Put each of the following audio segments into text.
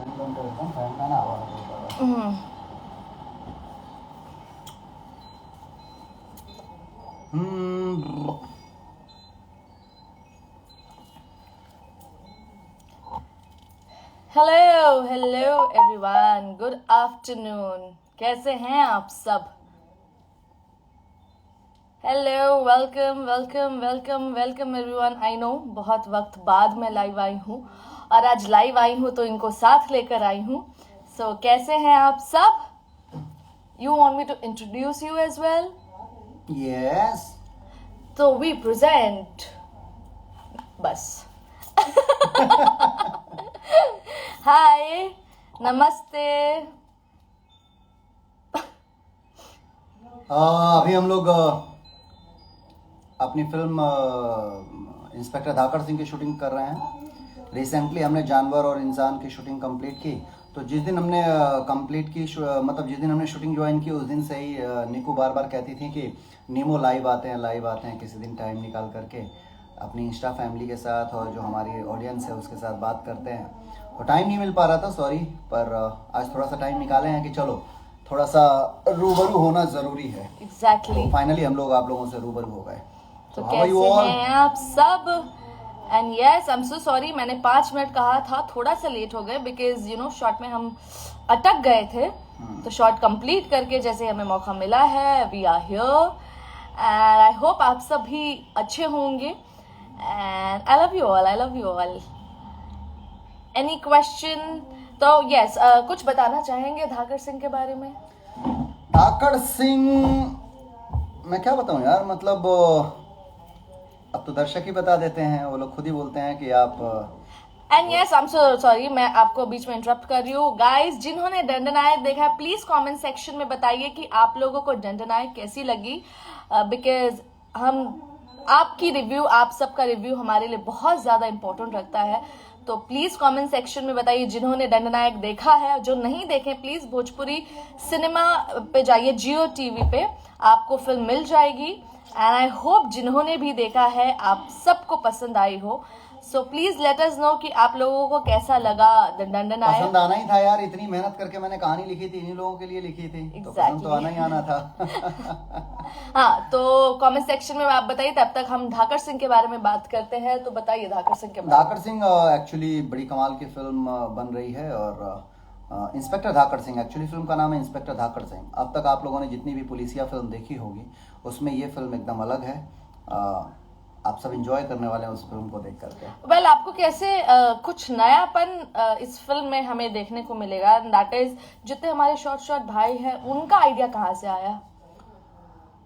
हम्म। Hello hello everyone, good afternoon. कैसे हैं आप सब? Hello, welcome welcome welcome welcome everyone. I know बहुत वक्त बाद मैं लाइव आई हूँ, और आज लाइव आई हूँ तो इनको साथ लेकर आई हूँ। सो कैसे हैं आप सब? You want me to introduce you as well? Yes. तो वी प्रेजेंट बस। हाय, नमस्ते। अभी हम लोग अपनी फिल्म इंस्पेक्टर धाकड़ सिंह की शूटिंग कर रहे हैं। रिसेंटली हमने जानवर और इंसान की शूटिंग कंप्लीट की। तो जिस दिन हमने कंप्लीट की मतलब जिस दिन हमने शूटिंग ज्वाइन की, उस दिन से ही निकू बार बार कहती थी कि नीमो लाइव आते हैं किसी दिन टाइम निकाल करके अपनी इंस्टा फैमिली के साथ और जो हमारी ऑडियंस है उसके साथ बात करते हैं। तो टाइम नहीं मिल पा रहा था, सॉरी, पर आज थोड़ा सा टाइम निकाले हैं कि चलो थोड़ा सा रूबरू होना जरूरी है। एग्जैक्टली। फाइनली हम लोग आप लोगों से रूबरू हो गए। तो हाउ आर यू कैसे ऑल? हैं आप सब? And yes, I am so sorry, मैंने 5 मिनट कहा था, थोड़ा सा लेट हो गए बिकॉज यू नो शॉट में हम अटक गए थे। तो शॉट कंप्लीट करके जैसे हमें मौका मिला है, we are here and I hope आप सब भी अच्छे होंगे। And I love you all, I love you all. Any question? तो यस, कुछ बताना चाहेंगे धाकड़ सिंह के बारे में? धाकड़ सिंह मैं क्या बताऊं यार, मतलब अब तो दर्शक ही बता देते हैं, वो लोग खुद ही बोलते हैं कि आप and yes, I am so sorry, मैं आपको बीच में इंटरप्ट कर रही हूँ। गाइस, जिन्होंने दंडनायक देखा है प्लीज कमेंट सेक्शन में बताइए कि आप लोगों को दंडनायक कैसी लगी, बिकॉज हम आपकी रिव्यू, आप सबका रिव्यू हमारे लिए बहुत ज्यादा इंपॉर्टेंट रखता है। तो प्लीज कमेंट सेक्शन में बताइए जिन्होंने दंडनायक देखा है। जो नहीं देखे प्लीज भोजपुरी सिनेमा पे जाइए, जियो टीवी पे आपको फिल्म मिल जाएगी। एंड आई होप जिन्होंने भी देखा है आप सबको पसंद आई हो। So please let us know कि आप लोगों को कैसा लगा दंडनायक। पसंद आना ही था यार, इतनी मेहनत करके मैंने कहानी लिखी थी, इन्हीं लोगों के लिए लिखी थी। तो पसंद तो आना ही आना था। हाँ, तो कमेंट सेक्शन में आप बताइए, तब तक हम धाकड़ सिंह के बारे में बात करते हैं। तो बताइए धाकड़ सिंह के बारे में। धाकड़ सिंह एक्चुअली बड़ी कमाल की फिल्म बन रही है, और इंस्पेक्टर धाकड़ सिंह, एक्चुअली फिल्म का नाम है इंस्पेक्टर धाकड़ सिंह। अब तक आप लोगों ने जितनी भी पुलिसिया फिल्म देखी होगी उसमें ये फिल्म एकदम अलग है। आप सब एंजॉय करने वाले हैं उस फिल्म को देख करके। वेल, आपको कैसे कुछ नयापन इस फिल्म में हमें देखने को मिलेगा? दैट इज, जितने हमारे शॉर्ट भाई हैं उनका आइडिया कहाँ से आया?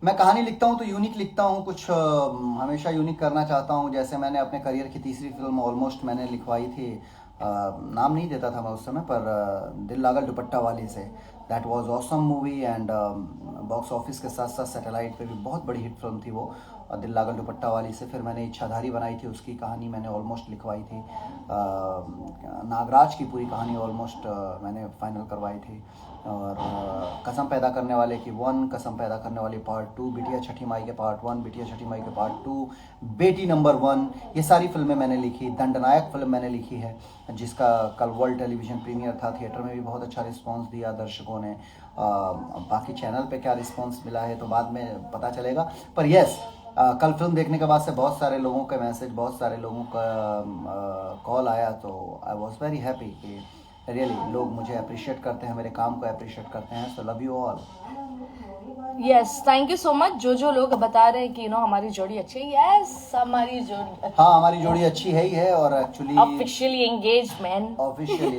मैं कहानी लिखता हूँ तो यूनिक लिखता हूँ, कुछ हमेशा यूनिक करना चाहता हूँ। जैसे मैंने अपने करियर की तीसरी फिल्म ऑलमोस्ट मैंने लिखवाई थी, नाम नहीं देता था मैं उस समय, पर दिल लागल दुपट्टा वाली से। That was awesome movie, and box office के साथ साथ सैटेलाइट पे भी बहुत बड़ी हिट फिल्म थी वो, दिल लागल दुपट्टा वाली से। फिर मैंने इच्छाधारी बनाई थी, उसकी कहानी मैंने ऑलमोस्ट लिखवाई थी। नागराज की पूरी कहानी ऑलमोस्ट मैंने फाइनल करवाई थी। और कसम पैदा करने वाले की 1, कसम पैदा करने वाली पार्ट 2, बिटिया छठी माई के पार्ट 1, बिटिया छठी माई के पार्ट 2, बेटी नंबर 1, ये सारी फिल्में मैंने लिखी। दंडनायक फिल्म मैंने लिखी है, जिसका कल वर्ल्ड टेलीविजन प्रीमियर था, थिएटर में भी बहुत अच्छा रिस्पांस दिया दर्शकों ने। बाकी चैनल पे क्या रिस्पांस मिला है तो बाद में पता चलेगा, पर यस, कल फिल्म देखने के बाद से बहुत सारे लोगों के मैसेज, बहुत सारे लोगों का कॉल आया, तो आई वॉज वेरी हैप्पी कि रियली लोग मुझे अप्रिशिएट करते हैं, मेरे काम को अप्रिशिएट करते हैं। So love you all. Yes, thank you so much. जो लोग बता रहे हैं कि नो हमारी जोड़ी अच्छी है, यस हमारी जोड़ी, हाँ हमारी जोड़ी अच्छी है ही है। और actually officially engaged man, officially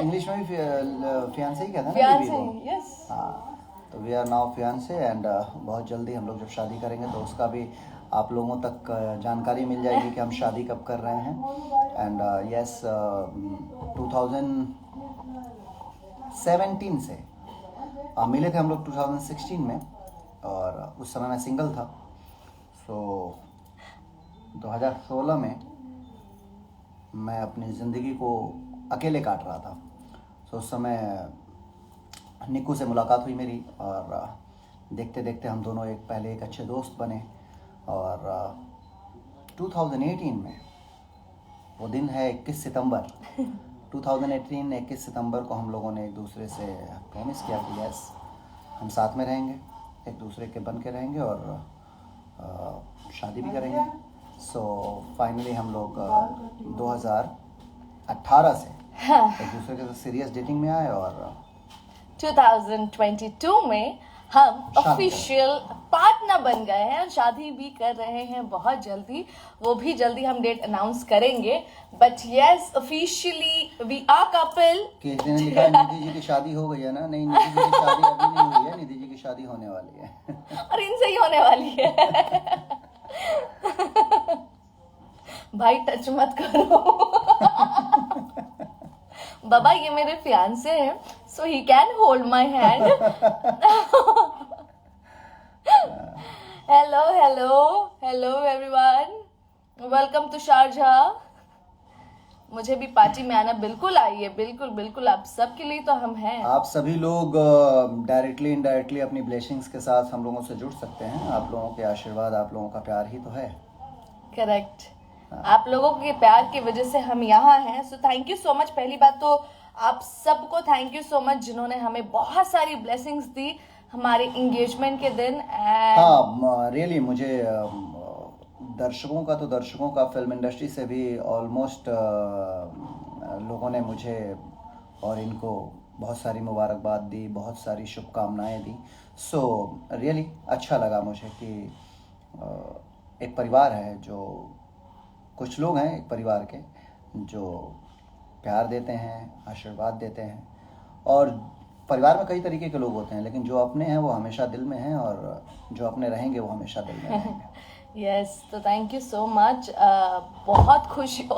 English में भी फियांसे ही कहते हैं ना फियांसे, बीवी को। यस। हाँ, तो we are now fiance, and बहुत जल्दी हम लोग जब शादी करेंगे तो उसका भी आप लोगों तक जानकारी मिल जाएगी कि हम शादी कब कर रहे हैं। एंड यस, 2017 से मिले थे हम लोग 2016 में, और उस समय मैं सिंगल था। सो 2016 में मैं अपनी ज़िंदगी को अकेले काट रहा था। सो उस समय निक्कू से मुलाकात हुई मेरी, और देखते देखते हम दोनों पहले एक अच्छे दोस्त बने। और 2018 में वो दिन है 21 सितंबर, 2018 21 सितंबर को हम लोगों ने एक दूसरे से प्रॉमिस किया कि यस हम साथ में रहेंगे, एक दूसरे के बन के रहेंगे और शादी भी करेंगे। सो फाइनली हम लोग 2018 से एक दूसरे के साथ सीरियस डेटिंग में आए और 2022 में हम शादी ऑफिशियल पार्टनर बन गए हैं और शादी भी कर रहे हैं बहुत जल्दी। वो भी जल्दी हम डेट अनाउंस करेंगे, but yes officially we are couple. किसी ने लिखा है निधि जी की शादी हो गई है ना? नहीं, निधि जी की शादी अभी नहीं हुई है, निधि जी की शादी होने वाली है। और इनसे ही होने वाली है। भाई टच मत करो। बाबा ये मेरे फियांसे हैं, so he can hold my hand. Hello hello hello everyone, welcome to Sharjah. मुझे भी पार्टी में आना बिल्कुल आइए, बिल्कुल बिल्कुल, आप सबके लिए तो हम हैं। आप सभी लोग डायरेक्टली इनडायरेक्टली अपनी ब्लेसिंग्स के साथ हम लोगों से जुड़ सकते हैं। आप लोगों के आशीर्वाद, आप लोगों का प्यार ही तो है। करेक्ट, आप लोगों के प्यार की वजह से हम यहाँ हैं। So thank you so much. पहली बात तो आप सबको थैंक यू सो मच जिन्होंने हमें बहुत सारी ब्लेसिंग्स दी हमारे एंगेजमेंट के दिन। हाँ रियली मुझे दर्शकों का फिल्म इंडस्ट्री से भी ऑलमोस्ट लोगों ने मुझे और इनको बहुत सारी मुबारकबाद दी, बहुत सारी शुभकामनाएं दी। सो रियली अच्छा लगा मुझे कि एक परिवार है, जो कुछ लोग हैं एक परिवार के जो प्यार देते हैं, आशीर्वाद देते हैं। और परिवार में कई तरीके के लोग होते हैं, लेकिन जो अपने हैं वो हमेशा दिल में हैं और जो अपने रहेंगे वो हमेशा दिल में रहेंगे। यस, तो थैंक यू सो मच। बहुत खुशी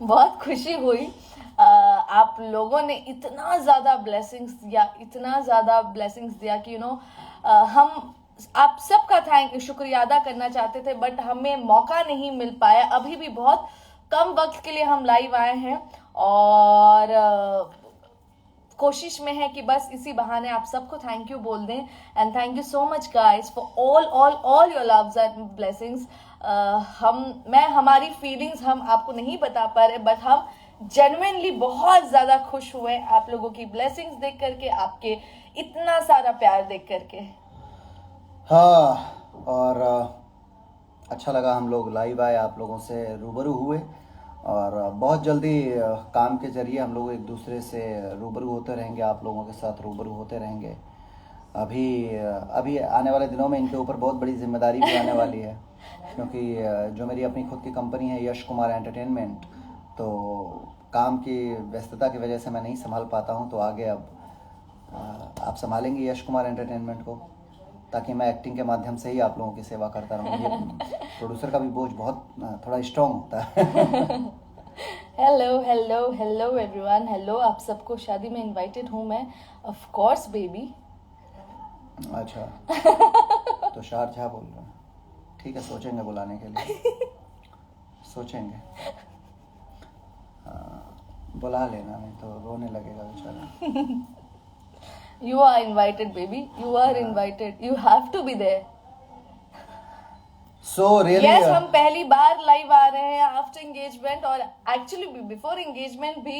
बहुत खुशी हुई। आप लोगों ने इतना ज़्यादा ब्लेसिंग्स दिया कि यू नो हम आप सबका शुक्रिया अदा करना चाहते थे, बट हमें मौका नहीं मिल पाया। अभी भी बहुत कम वक्त के लिए हम लाइव आए हैं और कोशिश में है कि बस इसी बहाने आप सबको थैंक यू बोल दें। And thank you so much guys for all your loves and blessings. हमारी फीलिंग्स हम आपको नहीं बता पा रहे, बट हम जेन्युइनली बहुत ज्यादा खुश हुए आप लोगों की ब्लेसिंग्स देख करके, आपके इतना सारा प्यार देख करके। हाँ, और अच्छा लगा हम लोग लाइव आए, आप लोगों से रूबरू हुए और बहुत जल्दी काम के जरिए हम लोग एक दूसरे से रूबरू होते रहेंगे, आप लोगों के साथ रूबरू होते रहेंगे। अभी आने वाले दिनों में इनके ऊपर बहुत बड़ी जिम्मेदारी भी आने वाली है, क्योंकि जो मेरी अपनी खुद की कंपनी है यश कुमार एंटरटेनमेंट, तो काम की व्यस्तता की वजह से मैं नहीं संभाल पाता हूं। तो आगे अब आप संभालेंगे यश कुमार एंटरटेनमेंट को, ताकि मैं एक्टिंग के माध्यम से ही आप लोगों की सेवा करता रहूं। ये प्रोड्यूसर का भी बोझ बहुत थोड़ा स्ट्रॉन्ग होता है। Hello hello hello everyone, hello आप सबको। शादी में इनवाइटेड हूँ मैं, ऑफ कोर्स बेबी। अच्छा, तो शारजाह बोल रहे हैं, ठीक है, सोचेंगे बुलाने के लिए, सोचेंगे। बुला लेना, नहीं तो रोने लगेगा बेचारा। You are invited, baby. You are invited. You have to be there. So really, yes, हम पहली बार लाइव आ रहे हैं आफ्टर एंगेजमेंट, और एक्चुअली बिफोर एंगेजमेंट भी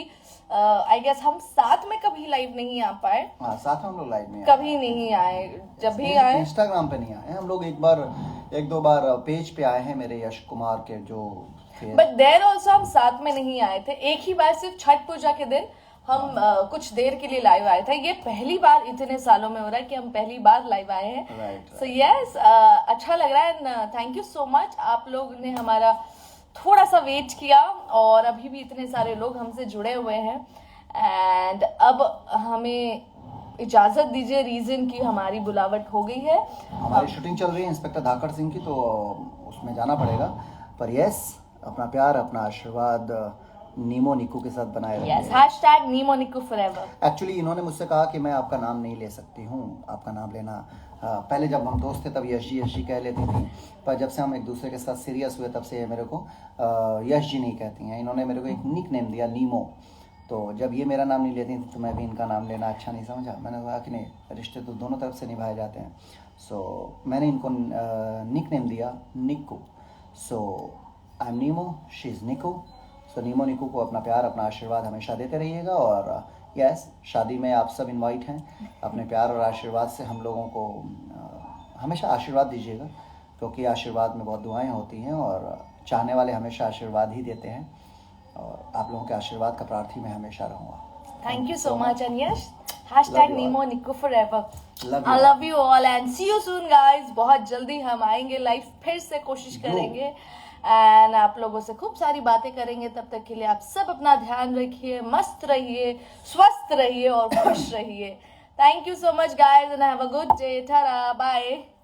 आई गेस हम साथ में कभी लाइव नहीं आ पाए। हाँ, साथ में हम लोग लाइव नहीं कभी नहीं आए। जब भी आए इंस्टाग्राम पे नहीं आए हम लोग, एक दो बार पेज पे आए हैं मेरे यश कुमार के जो, बट देयर ऑल्सो हम साथ में नहीं आए थे। एक ही बार सिर्फ छठ पूजा के दिन हम कुछ देर के लिए लाइव आए थे। ये पहली बार इतने सालों में हो रहा है कि हम पहली बार लाइव आए हैं। सो यस, अच्छा लग रहा है and thank you so much. आप लोग ने हमारा थोड़ा सा वेट किया और अभी भी इतने सारे लोग हमसे जुड़े हुए हैं। एंड अब हमें इजाजत दीजिए, रीजन की हमारी बुलावट हो गई है। हमारी शूटिंग चल रही है इंस्पेक्टर धाकड़ सिंह की, तो उसमें जाना पड़ेगा। पर यस, अपना प्यार, अपना आशीर्वाद नीमो निक्कू के साथ बनाए रखिए। यस, हैशटैग नीमो निक्कू फॉरएवर। एक्चुअली इन्होंने मुझसे कहा कि मैं आपका नाम नहीं ले सकती हूँ, आपका नाम लेना, पहले जब हम दोस्त थे तब यश जी कह लेती थी, पर जब से हम एक दूसरे के साथ सीरियस हुए तब से ये मेरे को यश जी नहीं कहती हैं। इन्होंने मेरे को एक निक नेम दिया, नीमो। तो जब ये मेरा नाम नहीं लेती थी तो मैं भी इनका नाम लेना अच्छा नहीं समझा। मैंने कहा कि नहीं, रिश्ते तो दोनों तरफ से निभाए जाते हैं। सो मैंने इनको निक नेम दिया, Nikku. So I am Nemo, she is Nikku. So Nemo Niku को अपना प्यार, अपना आशीर्वाद हमेशा देते रहिएगा। और यस, शादी में आप सब इनवाइट हैं। अपने प्यार और आशीर्वाद से हम लोगों को हमेशा आशीर्वाद दीजिएगा, क्योंकि आशीर्वाद में बहुत दुआएं होती हैं और चाहने वाले हमेशा आशीर्वाद ही देते हैं। और आप लोगों के आशीर्वाद का प्रार्थी मैं हमेशा रहूँगा। Thank you so much, and yes, hashtag Love you Nemo all. Niku forever. Love you I all. love you all and see you soon guys. बहुत जल्दी हम आएंगे लाइव, फिर से कोशिश करेंगे एंड आप लोगों से खूब सारी बातें करेंगे। तब तक के लिए आप सब अपना ध्यान रखिए, मस्त रहिए, स्वस्थ रहिए और खुश रहिए। Thank you so much guys and have a good day. Ta-ra, bye.